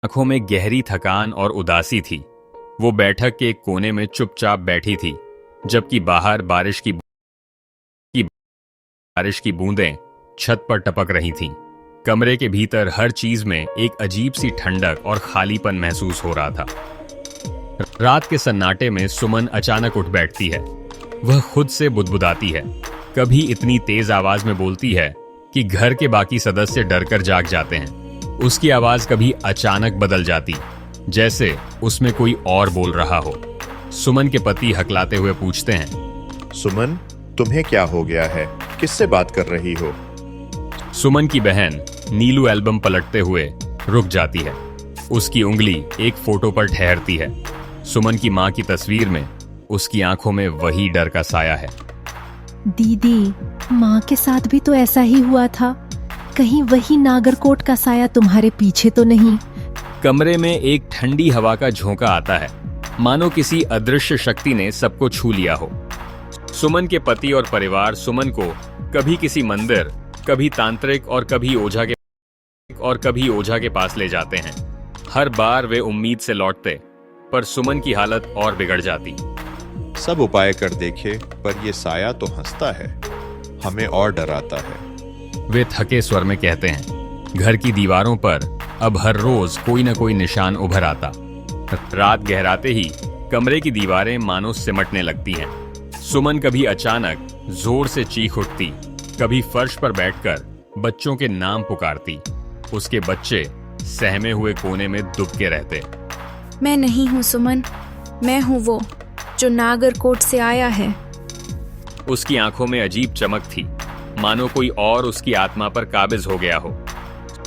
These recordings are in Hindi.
आंखों में गहरी थकान और उदासी थी। वो बैठक के एक कोने में चुपचाप बैठी थी, जबकि बाहर बारिश की बूंदें छत पर टपक रही थीं। कमरे के भीतर हर चीज में एक अजीब सी ठंडक और खालीपन महसूस हो रहा था। रात के सन्नाटे में सुमन अचानक उठ बैठती है। वह खुद से बुदबुदाती है, कभी इतनी तेज आवाज में बोलती है कि घर के बाकी सदस्य डरकर जाग जाते हैं। उसकी आवाज कभी अचानक बदल जाती, जैसे उसमें कोई और बोल रहा हो। सुमन के पति हकलाते हुए पूछते हैं, सुमन, तुम्हें क्या हो गया है? किससे बात कर रही हो? सुमन की बहन नीलू एल्बम पलटते हुए रुक जाती है। उसकी उंगली एक फोटो पर ठहरती है। सुमन की मां की तस्वीर में उसकी आंखों में वही डर का साया है। दीदी, माँ के साथ भी तो ऐसा ही हुआ था। कहीं वही नागरकोट का साया तुम्हारे पीछे तो नहीं? कमरे में एक ठंडी हवा का झोंका आता है, मानो किसी अदृश्य शक्ति ने सबको छू लिया हो। सुमन के पति और परिवार सुमन को कभी किसी मंदिर, कभी तांत्रिक और कभी ओझा के पास ले जाते हैं। हर बार वे उम्मीद से लौटते, पर सुमन की हालत और बिगड़ जाती। सब उपाय कर देखे, पर ये साया तो हंसता है, हमें और डराता है। वे थके स्वर में कहते हैं। घर की दीवारों पर अब हर रोज कोई न कोई निशान उभर आता। रात गहराते ही कमरे की दीवारें मानो सिमटने लगती हैं। सुमन कभी अचानक जोर से चीख उठती, कभी फर्श पर बैठकर बच्चों के नाम पुकारती। उसके बच्चे सहमे हुए कोने में दुबके रहते। मैं नहीं हूँ सुमन, मैं हूँ वो जो नागरकोट से आया है। उसकी आंखों में अजीब चमक थी, मानो कोई और उसकी आत्मा पर काबिज हो गया हो।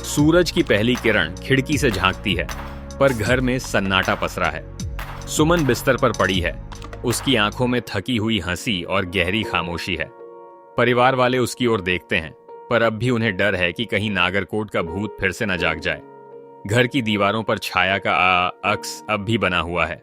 सूरज की पहली किरण खिड़की से झांकती है, पर घर में सन्नाटा पसरा है। सुमन बिस्तर पर पड़ी है। उसकी आंखों में थकी हुई हंसी और गहरी खामोशी है। परिवार वाले उसकी ओर देखते हैं, पर अब भी उन्हें डर है कि कहीं नागरकोट का भूत फिर से न जाग जाए। घर की दीवारों पर छाया का अक्स अब भी बना हुआ है।